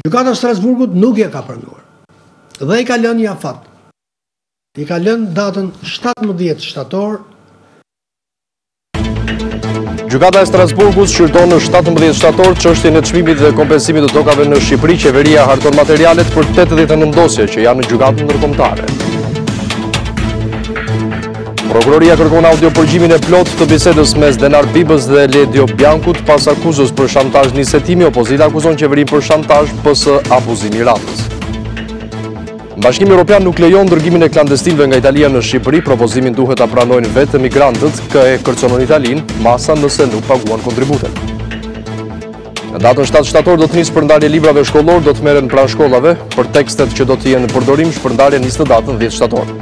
Gjykata e Strasburgut nuk e ka pranuar. Dhe i ka lënë një afat. I ka lënë datën 17 shtator. Gjykata e Strasburgut shqyrton në 17 shtator çështjen e çmimit dhe kompensimit të tokave në Shqipëri. Qeveria harton materialet për 89 dosje që janë në gjykatën ndërkombëtare. Prokuroria kërkon audiopërgjimin e plot të bisedës mes Denar Bibës dhe Ledio Biankut pas akuzës për shantazh nisetimi. Opozita akuzon qeverinë për shantazh pas abuzimi i Ramës. Bashkimi Evropian nuk lejon dërgimin e klandestinëve nga Italia në Shqipëri. Propozimin duhet ta pranojnë vetë migrantët që e kërcënon Italinë, masa nëse nuk paguan kontributet. Në datën 7 shtator do të nisë shpërndarje librave shkollor, do të merren pranë shkollave për tekstet që do të jenë në përdorim. Shpërndarja nis në datën 10 shtator.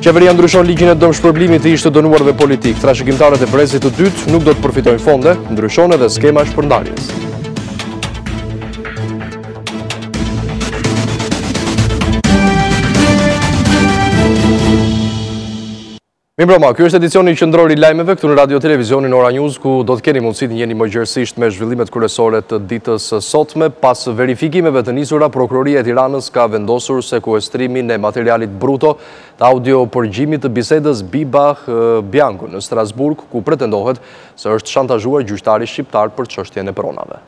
Qeveria ndryshon ligjin e dëmshpërblimit të ish të dënuarve politik. Trashëgimtarët e brezit të dytë nuk do të përfitojnë fonde, ndryshon edhe skema e shpërndarjes. Mirëmbrëma, ky është edicioni qendror i lajmeve këtu në Radio Televizionin Ora News, ku do të keni mundësi të jeni më gjërësisht me zhvillimet kryesore të ditës sotme. Pas verifikimeve të nisura, Prokuroria e Tiranës ka vendosur sekuestrimin e materialit bruto të audiopërgjimit të bisedës Biba-Bianku në Strasburg, ku pretendohet se është shantazhuar gjyqtari shqiptar për çështjen e pronave.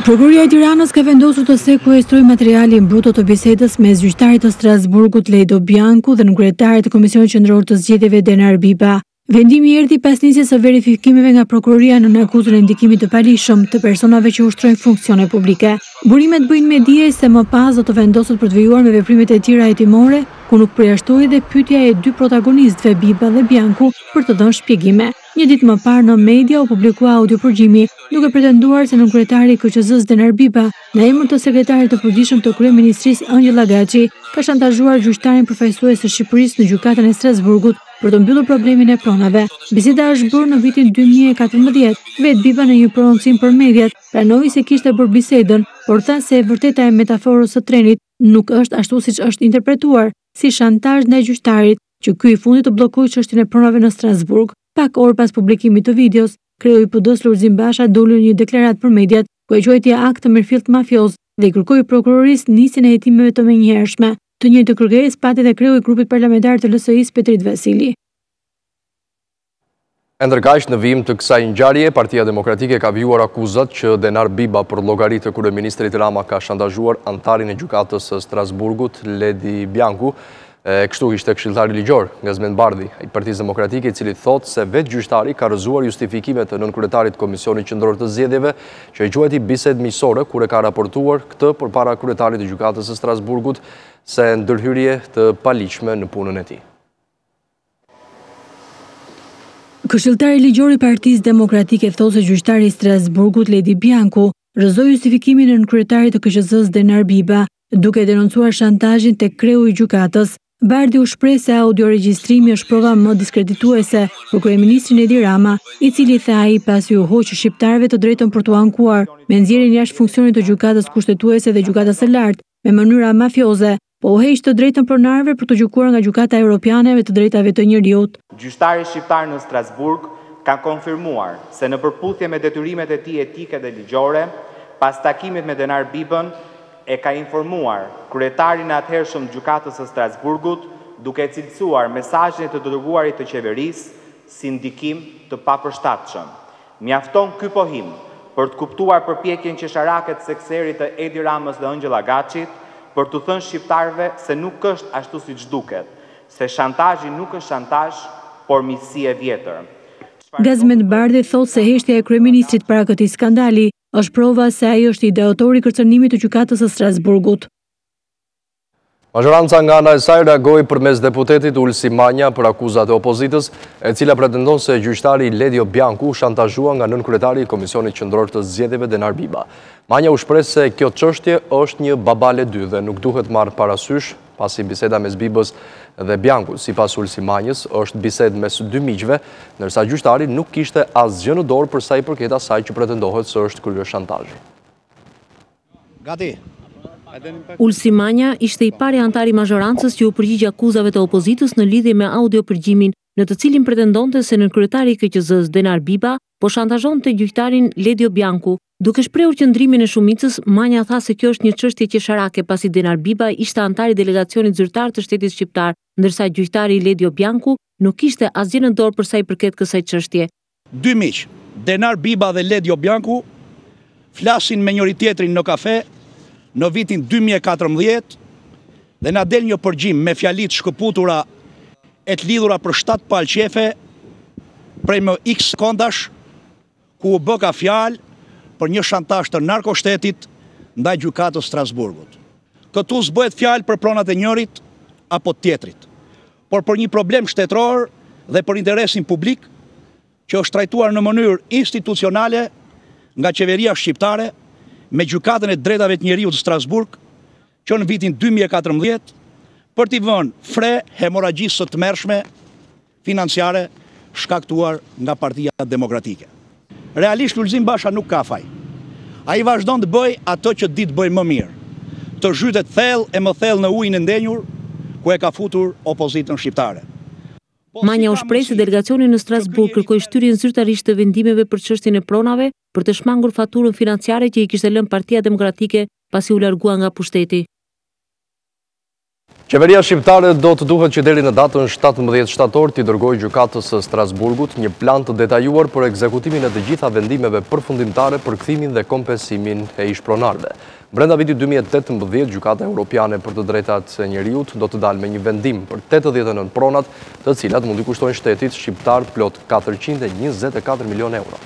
Prokuroria e Tiranës ka vendosur të sekuestrojë materialin bruto të bisedës mes gjyqtarit të Strasburgut Ledio Bianku dhe kryetarit të Komisionit Qendror të Zgjedhjeve Denar Biba. Vendimi erdhi pas nisjes së verifikimeve nga prokuroria në akuzën e ndikimit të palishëm të personave që ushtrojnë funksione publike. Burimet bëjnë me dije se më pas do të vendoset për të vijuar me veprimet e tjera hetimore, ku nuk përjashtoi dhe pyetja e dy protagonistëve Biba dhe Bianku për të dhënë shpjegime. Një ditë më parë në media u publikua audiopërgjimi, duke pretenduar se nënkryetari i KQZ-s Denar Biba, në emër të sekretarit të përgjithshëm të kryeministrisë Angela Gaçi, ka shantazhuar gjyqtarin përfaqësues të Shqipërisë në gjykatën e Strasburgut për të mbyllur problemin e pronave. Biseda është bërë në vitin 2014. Vetë Biba në një prononcim për mediat pranoi se kishte bërë bisedën, por tha se e vërteta e metaforës së trenit nuk është ashtu siç është interpretuar, si shantazh ndaj gjyqtarit, që ky i fundit të bllokoi çështjen e pronave në Strasburg. Pak orë pas publikimit të videos, kreu i PD-s Lulzim Basha doli një deklaratë për mediat, ku e quajti akt të mirëfillt mafioz dhe i kërkoi prokurorisë nisjen e hetimeve të menjëhershme. Të njëjtë kërkesë pati edhe kreu i grupit parlamentar të LSI-s Petrit Vasili. Ndërkaq, në vijim të kësaj ngjarje, Partia Demokratike ka vijuar akuzat që Denar Biba për llogaritë të kryeministrit Rama ka shantazhuar antarin e gjykatës së Strasburgut Ledi Bianku. Kështu ishte këshilltari ligjor Gazmend Bardhi i Partisë Demokratike, i cili thotë se vetë gjyqtari ka rrëzuar justifikimet të nënkryetarit të Komisionit Qendror të Zgjedhjeve, që i quajti bisedë miqësore, kur e ka raportuar këtë përpara kryetarit të gjykatës së Strasburgut se ndërhyrje të paligjshme në punën e tij. Këshilltari ligjor i Partisë Demokratike thotë se gjyqtari i Strasburgut Ledi Bianku rrëzoi justifikimin e nënkryetarit të KQZ-s Denar Biba, duke denoncuar shantazhin tek kreu i gjykatës. Bardhi u shpreh se audioregjistrimi është prova më diskredituese për kryeministrin Edi Rama, i cili tha ai pasi u hoqi shqiptarëve të drejtën për t'u ankuar me nxjerrjen jashtë funksionit të gjykatës kushtetuese dhe gjykatës së lartë me mënyra mafioze, po u heq të drejtën pronarëve për të gjykuar nga Gjykata Europiane të Drejtave të Njerëzit. Gjyqtari shqiptar në Strasburg ka konfirmuar se në përputhje me detyrimet e tij etike dhe ligjore, pas takimit me Denar Bibën, e ka informuar kryetarin e atëhershëm gjykatës së Strasburgut, duke cilësuar mesazhin e të dërguarit të qeverisë si ndikim të papërshtatshëm. Mjafton ky pohim për të kuptuar përpjekjen qesharake të sekserit të Edi Ramës dhe Angela Gaçit për të thënë shqiptarëve se nuk është ashtu siç duket, se shantazhi nuk është shantazh, por miqësi e vjetër. Gazmend Bardhi thotë se heshtja e kryeministrit para këtij skandali është prova se ai është ideautori i kërcënimit të gjykatës së Strasburgut. Majoranca nga ana e saj reagoi përmes deputetit Ulsi Manja për akuzat e opozitës, e cila pretendon se gjyqtari Ledio Bianku shantazhua nga nënkryetari i Komisionit Qendror të Zgjedhjeve Denar Biba. Manja u shpreh se kjo çështje është një babale 2 dhe nuk duhet marrë parasysh, pasi biseda mes Bibës dhe Bianku, sipas Ulsi Manjës, është bisedë mes dy miqve, ndërsa gjyqtari nuk kishte asgjë në dorë për sa i përket asaj që pretendohet se është kryer shantazhi. Gati. Ulsi Manja ishte i pari antari majorancës që u përgjigj akuzave të opozitës në lidhje me audiopërgjimin në të cilin pretendonte se nënkryetari i KQZ-s Denar Biba po shantazhonte gjyqtarin Ledio Bianku. Duke shprehur qëndrimin e shumicës, Manja tha se kjo është një çështje qesharake pasi Denar Biba ishte antar i delegacionit zyrtar të shtetit shqiptar, ndërsa gjyqtari Ledio Bianku nuk kishte asgjë në dorë për sa i përket kësaj çështje. Dy miq, Denar Biba dhe Ledio Bianku, flasin me njëri tjetrin në kafe në vitin 2014 dhe na del një përgjim me fjalit shkëputura e të lidhura për 7 palë qefe prej më x sekondash ku u bë ka fjalë për një shantazh të narkoshtetit ndaj gjykatës Strasburgut. Këtu s'bëhet fjalë për pronat e njërit apo tjetrit, por për një problem shtetëror dhe për interesin publik që është trajtuar në mënyrë institucionale nga qeveria shqiptare me gjykatën e drejtave të njeriut të Strasburg që në vitin 2014 për t'i vënë fre hemoragjisë së tmerrshme financiare shkaktuar nga Partia Demokratike. Realisht Lulzim Basha nuk ka faj. Ai vazhdon të bëj ato që di të bëj më mirë, të zhytet thellë e më thellë në ujin e ndenjur ku e ka futur opozitën shqiptare. Manja u shpreh se delegacioni në Strasburg kërkoi shtyrjen zyrtarisht të vendimeve për çështjen e pronave për të shmangur faturën financiare që i kishte lënë Partia Demokratike pasi u largua nga pushteti. Qeveria shqiptare do të duhet që deri në datën 17 shtator t'i dërgojë gjykatës së Strasburgut një plan të detajuar për ekzekutimin e të gjitha vendimeve përfundimtare për kthimin dhe kompensimin e ishpronarëve. Brenda vitit 2018, Gjykata Europiane për të drejtat e njeriut do të dalë me një vendim për 89 pronat, të cilat mund t'i kushtojnë shtetit shqiptar plot 424 milion euro.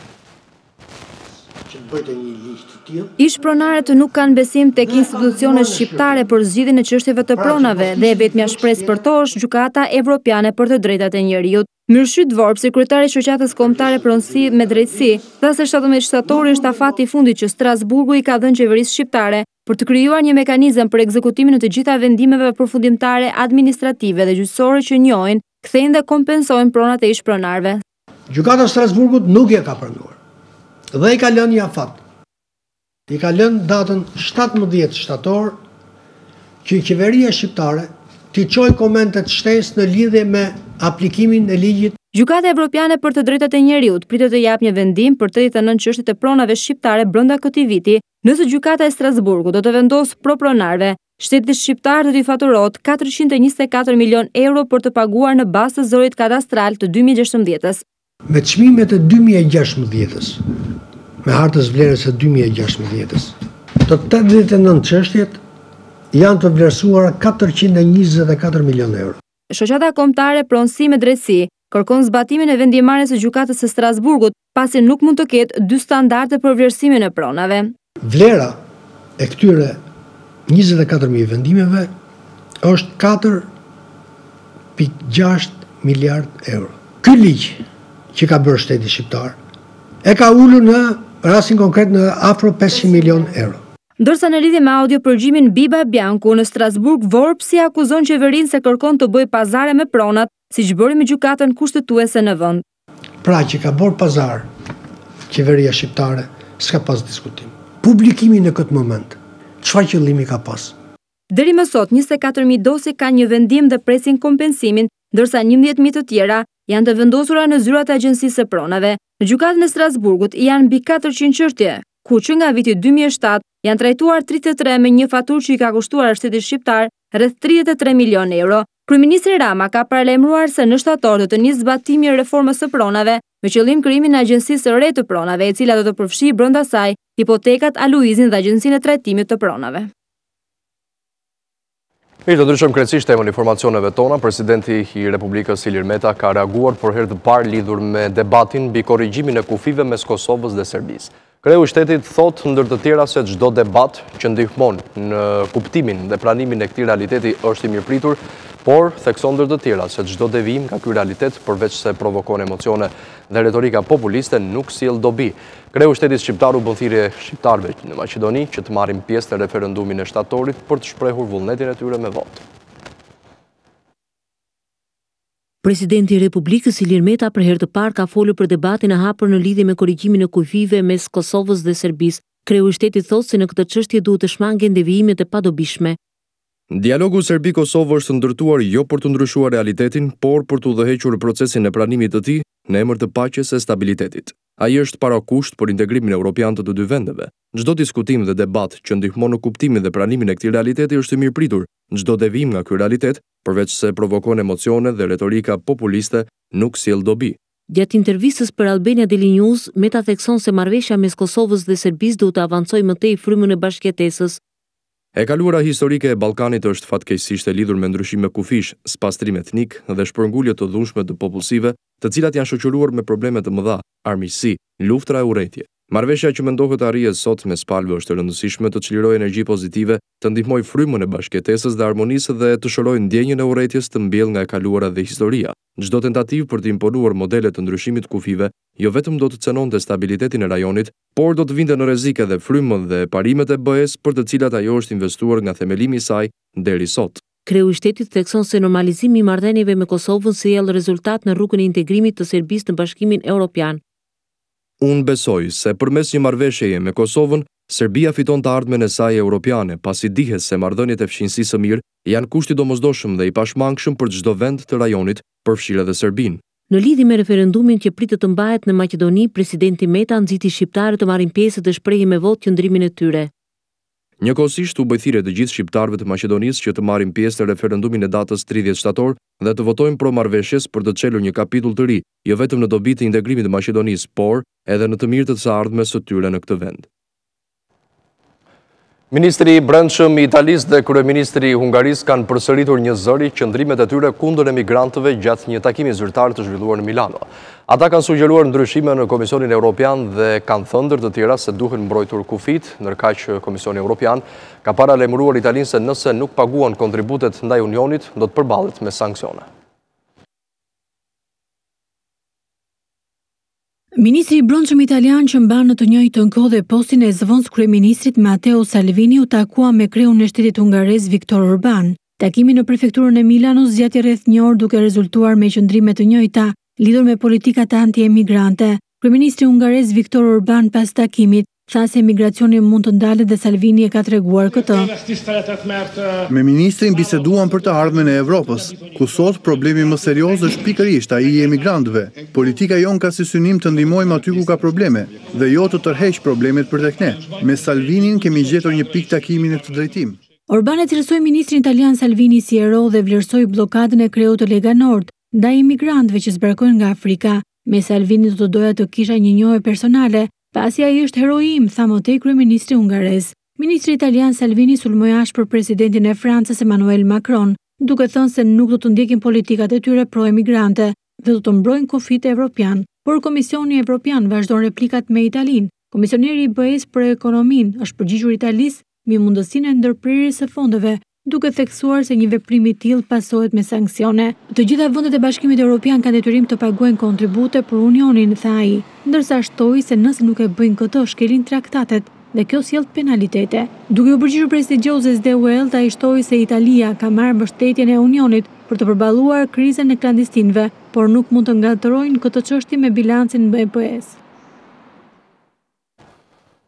Ishpronarët nuk kanë besim tek institucionet shqiptare për zgjidhjen e çështjeve të pronave dhe vetmja shpresë për to është Gjykata Evropiane për të drejtat e njeriut. Myrshit Dvorp, sekretari i Shoqatës Kombëtare Pronësi me Drejtësi, tha se 17 shtatori është afati i fundit që Strasburgu i ka dhënë qeverisë shqiptare për të krijuar një mekanizëm për ekzekutimin e të gjitha vendimeve përfundimtare administrative dhe gjyqësore që njohin, kthejnë dhe kompensojnë pronat e ishpronarëve. Gjykata e Strasburgut nuk e ka pranuar dhe i ka lënë një afat. I ka lënë datën 17 shtator që qeveria shqiptare t'i çojë komentet shtesë në lidhje me aplikimin e ligjit. Gjykata Evropiane për të drejtat e njeriut pritet të japë një vendim për 89 çështjet e pronave shqiptare brenda këtij viti, nëse Gjykata e Strasburgut do të vendosë pro pronarëve, shtetit shqiptar do t'i faturohet 424 milion euro për të paguar në bazë të zërit kadastral të 2016-s. Me çmimet e 2016-s, me hartës vlerës e 2016-s, të 89 çështjet janë të vlerësuara 424 milion euro. Shoqata Kombëtare Pronësi me Drejtësi kërkon zbatimin e vendimarrjes së Gjykatës së Strasburgut, pasi nuk mund të ketë dy standarde për vlerësimin e pronave. Vlera e këtyre 24.000 vendimeve është 4,6 miliard euro. Ky ligj që ka bërë shteti shqiptar e ka ulur në rastin konkret në afro 500 milion euro. Ndërsa në lidhje me audio përgjimin Biba Bianku në Strasburg, Vorp si akuzon qeverinë se kërkon të bëjë pazare me pronat, siç bëri me gjykatën kushtetuese në vend. Pra që ka bërë pazar qeveria shqiptare, s'ka pas diskutim. Publikimi në këtë moment, çfarë qëllimi ka pas? Deri më sot 24.000 dosje kanë një vendim dhe presin kompensimin, ndërsa 11.000 të tjera janë të vendosura në zyrat e Agjencisë së Pronave. Në gjykatën e Strasburgut janë mbi 400 çështje, ku që nga viti 2007 janë trajtuar 33 me një faturë që i ka kushtuar shtetit shqiptar rreth 33 milion euro. Kryeministri Rama ka paralajmëruar se në shtator do të nisë zbatimi i reformës së pronave, me qëllim krijimin e Agjencisë së re të pronave, e cila do të përfshijë brenda saj hipotekat, aluizin dhe Agjencinë e trajtimit të pronave. Mirë, të ndryshojmë krejtësisht temën informacioneve tona. Presidenti i Republikës Ilir Meta ka reaguar për herë të parë lidhur me debatin mbi korrigjimin e kufive mes Kosovës dhe Serbisë. Kreu i shtetit thot ndër të tjera se çdo debat që ndihmon në kuptimin dhe pranimin e këtij realiteti është i mirëpritur, por thekson ndër të tjera se çdo devijim nga ky realitet përveç se provokon emocione dhe retorika populiste nuk sjell dobi. Kreu i shtetit shqiptar u bën thirrje shqiptarëve në Maqedoni që të marrin pjesë në referendumin e shtatorit për të shprehur vullnetin e tyre me votë. Presidenti i Republikës Ilir Meta për herë të parë ka folur për debatin e hapur në lidhje me korrigjimin e kufive mes Kosovës dhe Serbisë. Kreu i shtetit thotë se në këtë çështje duhet të shmangen devijimet e padobishme. Dialogu Serbi-Kosovë është ndërtuar jo për të ndryshuar realitetin, por për të udhëhequr procesin e pranimit të tij në emër të paqes e stabilitetit. Ai është parakusht për integrimin evropian të dy vendeve. Çdo diskutim dhe debat që ndihmon në kuptimin dhe pranimin e këtij realiteti është i mirëpritur. Çdo devijim nga ky realitet, përveç se provokon emocione dhe retorika populiste, nuk sjell dobi. Gjatë intervistës për Albania Daily News, Meta thekson se marrëveshja mes Kosovës dhe Serbisë duhet të avancojë më tej frymën e bashkëjetesës. E kaluara historike e Ballkanit është fatkeqësisht e lidhur me ndryshime kufish, spastrim etnik dhe shpërngulje të dhunshme të popullsive, të cilat janë shoqëruar me probleme të mëdha, armiqësi, luftra e urrëtie. Marrëveshja që mendohet arrihet sot mes palëve është e rëndësishme të çlirojë energji pozitive, të ndihmojë frymën e bashkëjetesës dhe harmonisë dhe të shërojë ndjenjën e urrëties të mbjellë nga e kaluara dhe historia. Çdo tentativë për të imponuar modele të ndryshimit kufive jo vetëm do të cënonte stabilitetin e rajonit, por do të vinte në rrezik edhe frymën dhe parimet e BE-s për të cilat ajo është investuar nga themelimi i saj deri sot. Kreu i shtetit thekson se normalizimi i marrëdhënieve me Kosovën sjell rezultat në rrugën e integrimit të Serbisë në Bashkimin Evropian. Unë besoj se përmes një marrëveshjeje me Kosovën, Serbia fiton të ardhmen e saj europiane, pasi dihet se marrëdhëniet e fqinjësisë së mirë janë kushti domosdoshëm dhe i pashmangshëm për çdo vend të rajonit, përfshirë edhe Serbinë. Në lidhje me referendumin që pritet të mbahet në Maqedoni, presidenti Meta nxiti shqiptarët të marrin pjesë dhe shprehi me votë qëndrimin e tyre. Njëkohësisht u bë thirrje të gjithë shqiptarëve të Maqedonisë që të marrin pjesë në referendumin e datës 30 shtator dhe të votojnë pro marrëveshjes për të çelur një kapitull të ri, jo vetëm në dobi të integrimit të Maqedonisë, por edhe në të mirët të së ardhmes së tyre në këtë vend. Ministri i Brendshëm i Italisë dhe kryeministri i Hungarisë kanë përsëritur një zëri qëndrimet e tyre kundër emigrantëve gjatë një takimi zyrtar të zhvilluar në Milano. Ata kanë sugjeruar ndryshime në Komisionin Evropian dhe kanë thënë ndër të tjera se duhen mbrojtur kufit, ndërkaq që Komisioni Evropian ka paralajmëruar Italinë se nëse nuk paguan kontributet ndaj Unionit, do të përballet me sanksione. Ministri i Brendshëm italian që mban në të njëjtën kohë dhe postin e zëvendës kryeministrit Matteo Salvini u takua me kreun e shtetit hungarez Viktor Orban. Takimi në prefekturën e Milanos zgjati rreth një orë duke rezultuar me qëndrime të njëjta lidhur me politikat anti-emigrante. Kryeministri hungarez Viktor Orban pas takimit tha se emigracioni mund të ndalet dhe Salvini e ka treguar këtë. Me ministrin biseduan për të ardhmen e Evropës, ku sot problemi më serioz është pikërisht ai i emigrantëve. Politika jon ka si synim të ndihmojmë aty ku ka probleme dhe jo të tërheq problemet për tek ne. Me Salvinin kemi gjetur një pikë takimi në këtë drejtim. Orban e cilësoi ministrin italian Salvini si hero dhe vlerësoi bllokadën e kreut të Lega Nord ndaj emigrantëve që zbarkojnë nga Afrika. Me Salvini do të doja të kisha një njohje personale, pasi ai është heroi im, tha më tej kryeministri hungarez. Ministri italian Salvini sulmoi ashpër presidentin e Francës Emmanuel Macron, duke thënë se nuk do të ndjekin politikat e tyre pro-emigrante dhe do të mbrojnë kufit evropian. Por Komisioni Evropian vazhdon replikat me Italinë. Komisioneri i BE-s për ekonominë është përgjigjur Italisë mbi mundësinë e ndërprerjes së fondeve, duke theksuar se një veprim i tillë pasohet me sanksione. Të gjitha vendet e Bashkimit Evropian kanë detyrim të paguajnë kontribute për Unionin, tha ai, ndërsa shtoi se nëse nuk e bëjnë këtë, shkelin traktatet dhe kjo sjell penalitete. Duke u përgjigjur prestigjioses de Uelt, ai shtoi se Italia ka marrë mbështetjen e Unionit për të përballuar krizën e klandestinëve, por nuk mund të ngatërojnë këtë çështje me bilancin e BE-s.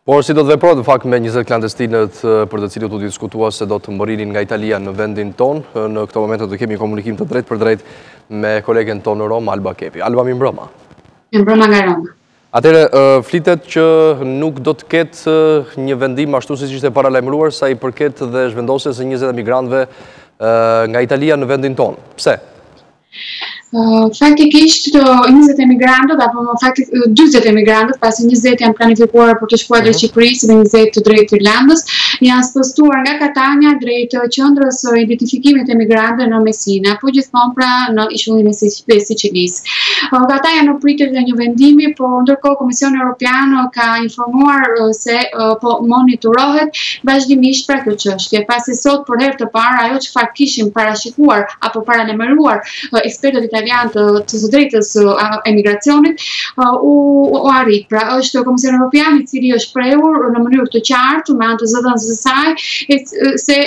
Por si do të veprohet në fakt me 20 klandestinët për të cilët u diskutua se do të mbërrinin nga Italia në vendin ton, në këto momente do kemi komunikim të drejt për drejt me kolegen ton në Roma, Alba Kepi. Alba, mi mbrëma. Mi mbrëma nga Roma. Atere, flitet që nuk do të ketë një vendim ashtu si ishte paralajmëruar sa i përket dhe zhvendosjes së 20 emigrantëve nga Italia në vendin ton. Pse? Faktikisht 20 emigrantët apo më faktik 40 emigrantët, pasi 20 janë planifikuar për të shkuar drejt Shqipërisë dhe 20 drejt Irlandës, janë spostuar nga Katania drejt qendrës së identifikimit të emigrantëve në Messina, po gjithmonë pra në ishullimin e Sicilisë. Ata janë në pritje të një vendimi, po ndërkohë Komisioni Evropian ka informuar se po monitorohet vazhdimisht pra kjo çështje, pasi sot për herë të parë ajo çfarë kishim parashikuar apo paralajmëruar ekspertët italianë të së drejtës emigracionit u arrit. Pra është Komisioni Evropian i cili është shprehur në mënyrë të qartë me anë të zëdhënësve së saj se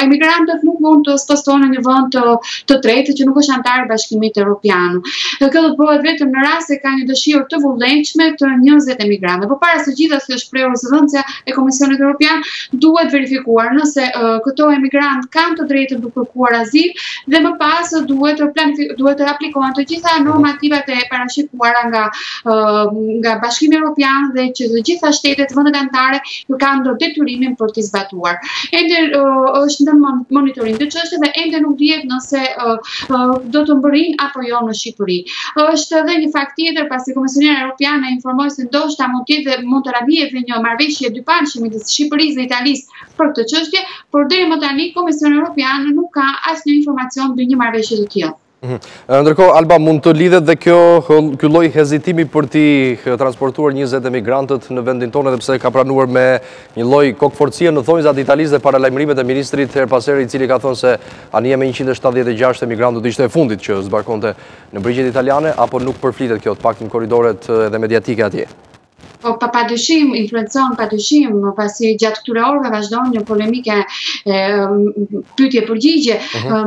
emigrantët nuk mund të spostohen në një vend të tretë që nuk është antar i Bashkimit Evropian. Kjo do të aplikohet vetëm në rast se ka një dëshirë të vullnetshme të 20 emigrantëve. Përpara së gjithas që është shprehur zëvendësia e Komisionit Evropian, duhet verifikuar nëse këto emigrantë kanë të drejtën të kërkuar azil dhe më pas duhet të aplikohen të gjitha normativat e parashikuara nga Bashkimi Evropian dhe që të gjitha shtetet vendet anëtare kanë detyrimin për t'i zbatuar. Ende është në monitoring të çështjes dhe ende nuk dihet nëse do të mbërrin apo jo në Shqipëri. Është edhe një fakt tjetër pasi Komisionera Evropiane informoi se ndoshta mund të realizohet një marrëveshje dypanshme midis Shqipërisë dhe Italisë për këtë çështje, por deri më tani Komisioni Evropian nuk ka asnjë informacion mbi një marrëveshje të tillë. Ndërkohë, Alba, mund të lidhet dhe ky lloj hezitimi për t'i transportuar 20 emigrantët në vendin tonë, edhe pse ka pranuar me një lloj kokforcie në thonjzat italisë dhe para lajmërimeve të ministrit her pas here, i cili ka thënë se anija me 176 emigrantët ishte e fundit që zbarkonte në brigjet italiane, apo nuk përflitet kjo, të paktën koridoret edhe mediatike atje? Padyshim, influencon padyshim, pasi gjatë këtyre orëve vazhdon një polemike pyetje-përgjigje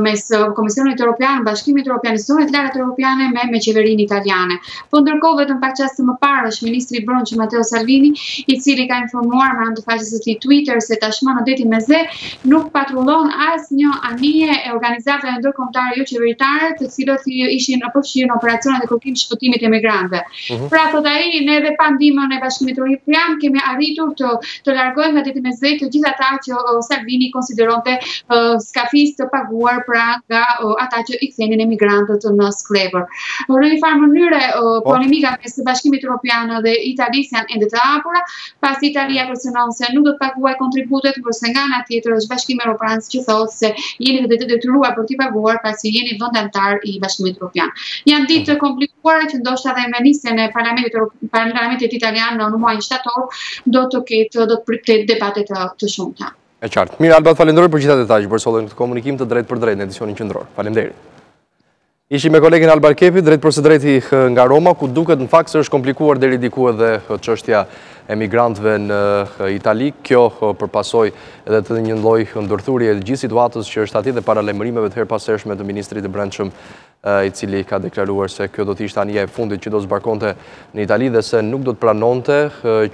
mes Komisionit Evropian, Bashkimit Evropian, Institucioneve të larta evropiane me qeverinë italiane. Po ndërkohë vetëm pak çaste më parë është ministri i Brendshëm Matteo Salvini, i cili ka informuar me anë të faqes së tij Twitter se tashmë në detin Meze nuk patrullon asnjë anije e organizatave ndërkombëtare jo qeveritare, të cilët ishin përfshirë në operacionet e kërkimit shpëtimit të emigrantëve. Pra thot ai, ne edhe pa ndihmën e Bashkimit Evropian kemi arritur të largojmë nga deti Meze të gjithë ata që Salvini konsideronte skafistë të paguar pra nga ata që i kthenin emigrantët në sklepër. Në një farë mënyre polemika mes Bashkimit Evropian dhe Italisë janë ende të hapura, pasi Italia presionon se nuk do të paguajë kontributet, kurse nga ana tjetër është Bashkimi Evropian që thotë se jeni të detyruar për t'i paguar pasi jeni vend anëtar i Bashkimit Evropian. Janë ditë të komplikuara që ndoshta dhe me nisjen e Parlamentit italian në muajin shtator do të pritet debate të shumta. E qartë. Mirë, Alba, falenderoj për gjitha detajë për sollën këtë komunikim të drejt për drejt në edicionin qendror. Faleminderit. Ishi me kolegin Albar Kepi, drejt për së drejti nga Roma, ku duket në fakt se është komplikuar deri diku edhe çështja emigrantëve në Itali. Kjo përpasoj edhe të një lloj ndërthurje të gjithë situatës që është atje dhe para lajmërimeve të herpashershme të ministrit të Brendshëm, i cili ka deklaruar se kjo do të ishte anija e fundit që do zbarkonte në Itali dhe se nuk do të pranonte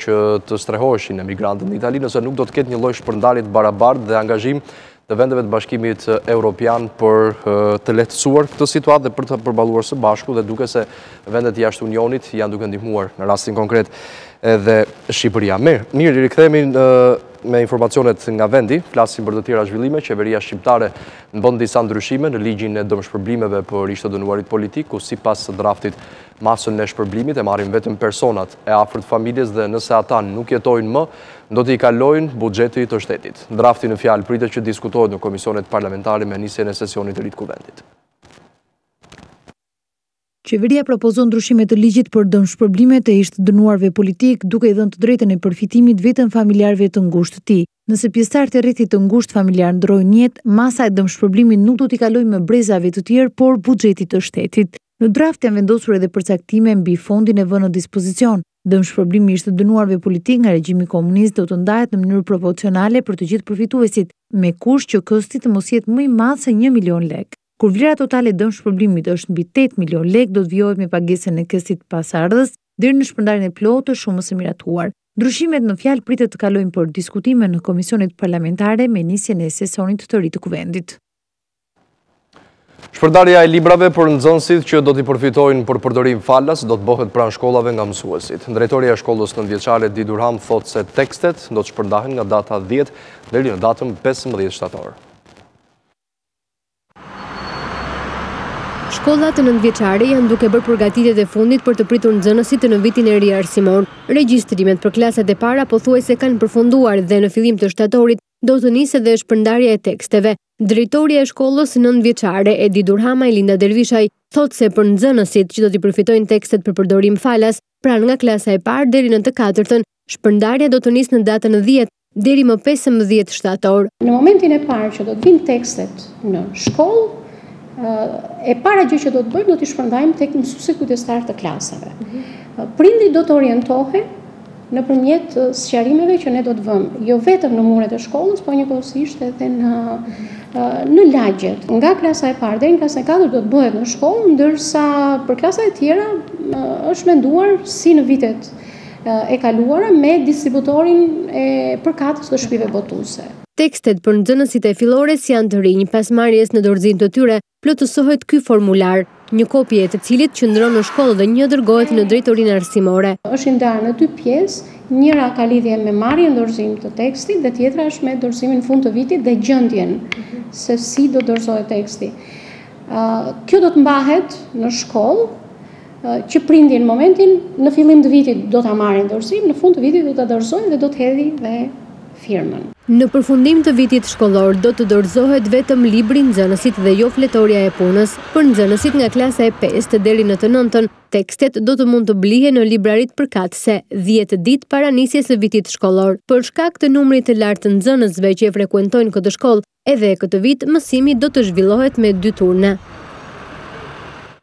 që të strehoheshin emigrantët në Itali nëse nuk do të ketë një lloj shpërndarje të barabartë dhe angazhim të vendeve të Bashkimit Evropian për të lehtësuar këtë situatë dhe për të përballuar së bashku, dhe duke se vendet jashtë Unionit janë duke ndihmuar në rastin konkret edhe Shqipëria. Mirë, rikthehemi me informacionet nga vendi, flasim për të tjera zhvillime. Qeveria shqiptare bën disa ndryshime në ligjin e dëmshpërblimeve për ish të dënuarit politik, ku sipas draftit masën e shpërblimit e marrin vetëm personat e afërt familjes dhe nëse ata nuk jetojnë më, do t'i kalojnë buxhetit të shtetit. Drafti në fjalë pritet që diskutohet në komisionet parlamentare me nisjen e sesionit të ri të kuvendit. Qeveria propozon ndryshime të ligjit për dëmshpërblimet e ish të dënuarve politik, duke i dhënë të drejtën e përfitimit vetëm familjarëve të ngushtë të tij. Nëse pjesëtarët e rrethit të ngushtë familjar ndrojnë jetë, masa e dëmshpërblimit nuk do t'i kalojë me brezave të tjerë, por buxhetit të shtetit. Në draft janë vendosur edhe përcaktime mbi fondin e vënë në dispozicion. Dëmshpërblimi i ish të dënuarve politik nga regjimi komunist do të ndahet në mënyrë proporcionale për të gjithë përfituesit, me kusht që kosti të mos jetë më i madh se 1 milion lekë. Kur vlera totale e dëmshpërblimit është mbi 8 milion lekë, do të vijohet me pagesën e këstit pasardhës deri në shpërndarjen e plotë të shumës së miratuar. Ndryshimet në fjalë pritet të kalojnë për diskutime në komisionet parlamentare me nisjen e sesionit të ri të kuvendit. Shpërndarja e librave për nxënësit që do t'i përfitojnë për përdorim falas do të bëhet pranë shkollave nga mësuesit. Drejtoria e shkollës nëntëvjeçare Di Durham thotë se tekstet do të shpërndahen nga data 10 deri në datën 15 shtator. Shkollat të nëntëvjeçare janë duke bërë përgatitjet e fundit për të pritur nxënësit në vitin e ri arsimor. Regjistrimet për klasat e para pothuajse kanë përfunduar dhe në fillim të shtatorit do të nisë edhe shpërndarja e teksteve. Drejtoria e shkollës nëntëvjeçare Di Durham Linda Dervishaj thotë se për nxënësit që do t'i përfitojnë tekstet për përdorim falas, pranë nga klasa e parë deri në të katërtën, shpërndarja do të nisë në datën 10 deri më 15 shtator. Në momentin e parë që do të vinë tekstet në shkollë, e para gjë që do të bëjmë do t'i shpërndajmë tek mësuesit kujdestar të klasave. Prindi do të orientohen nëpërmjet sqarimeve që ne do të vëmë, jo vetëm në muret e shkollës, por njëkohësisht edhe në në lagjet. Nga klasa e parë deri në klasën e 4 do të bëhet në shkollë, ndërsa për klasat e tjera është menduar si në vitet e kaluara me distributorin e përkatës të shtëpive botuese. Tekstet për nxënësit e fillores janë të rinj, pas marrjes në dorëzim të tyre plotësohet ky formular, një kopje e të cilit qëndron në shkollë dhe një dërgohet në drejtorinë arsimore. Është i ndarë në 2 pjesë, njëra ka lidhje me marrjen dorëzim të tekstit dhe tjetra është me dorëzimin fund të vitit dhe gjendjen se si do dorëzohet teksti. Kjo do të mbahet në shkollë, që prindi në momentin në fillim të vitit do ta marrin dorëzim, në fund të vitit do ta dorëzojnë dhe do të hedhë dhe firmën. Në përfundim të vitit shkollor do të dorëzohet vetëm libri nxënësit dhe jo fletorja e punës. Për nxënësit nga klasa e 5 deri në të 9-ën, tekstet do të mund të blihen në librarit përkatëse 10 ditë para nisjes së vitit shkollor. Për shkak të numrit të lartë të nxënësve që e frekuentojnë këtë shkollë, edhe këtë vit mësimi do të zhvillohet me 2 turne.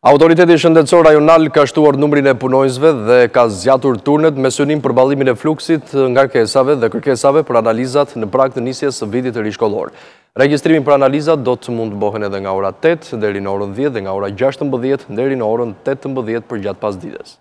Autoriteti shëndetësor rajonal ka shtuar numrin e punonjësve dhe ka zgjatur turnet me synim për ballimin e fluksit ngarkesave dhe kërkesave për analizat në prag të nisjes së vitit të ri shkollor. Regjistrimi për analizat do të mund të bëhen edhe nga ora 8 deri në orën 10 dhe nga ora 16 deri në orën 18 për gjatë pasdites.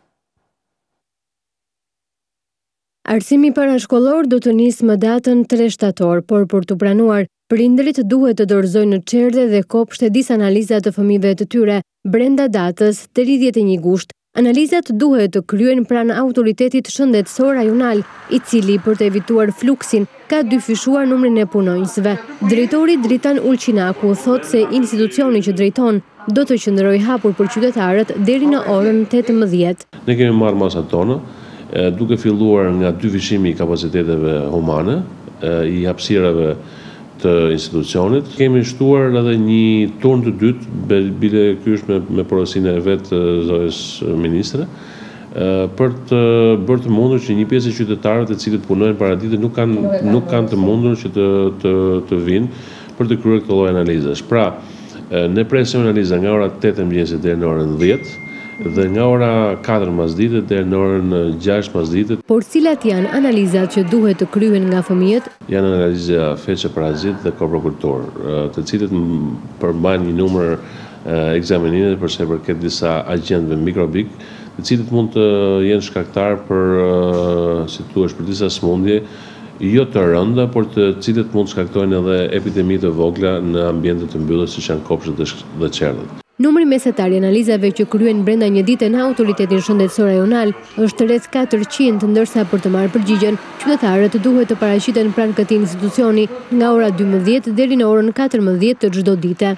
Arsimi parashkollor do të nisë më datën 3 shtator, por për të pranuar, prindërit duhet të dorëzojnë në çerdhe dhe kopshte disa analiza të fëmijëve të tyre brenda datës 31 gusht. Analizat duhet të kryen pranë autoritetit shëndetësor rajonal, i cili për të evituar fluksin ka dyfishuar numrin e punonjësve. Drejtori Dritan Ulqinaku thot se institucioni që drejton do të qëndrojë hapur për qytetarët deri në orën 18. Ne kemi marrë masat tona, duke filluar nga dyfishimi i kapaciteteve humane, i hapësirave të institucionit. Kemi shtuar edhe një turn të dytë, bile ky është me porosinë e vetë zotës ministre, për të bërë të mundur që një pjesë e qytetarëve të cilët punojnë paradite nuk kanë të mundur që të vinë për të kryer këtë lloj analizash. Pra, ne presim analiza nga ora 8 e mëngjesit deri në orën 10 dhe nga ora 4 pasdite deri në orën 6 pasdite. Por cilat janë analizat që duhet të kryhen nga fëmijët? Janë analiza feqe parazit dhe koprokultur, të cilët përmbajnë një numër ekzaminime për sa i përket disa agjentëve mikrobik, të cilët mund të jenë shkaktar për, si thua, për disa smundje jo të rënda, por të cilët mund të shkaktojnë edhe epidemi të vogla në ambiente të mbyllur siç janë kopshtet dhe çerdhet. Numri mesatar i analizave që kryen brenda një dite në autoritetin shëndetësor rajonal është rreth 400, ndërsa për të marrë përgjigjen, qytetarët duhet të paraqiten pranë këtij institucioni nga ora 12 deri në orën 14 të çdo dite.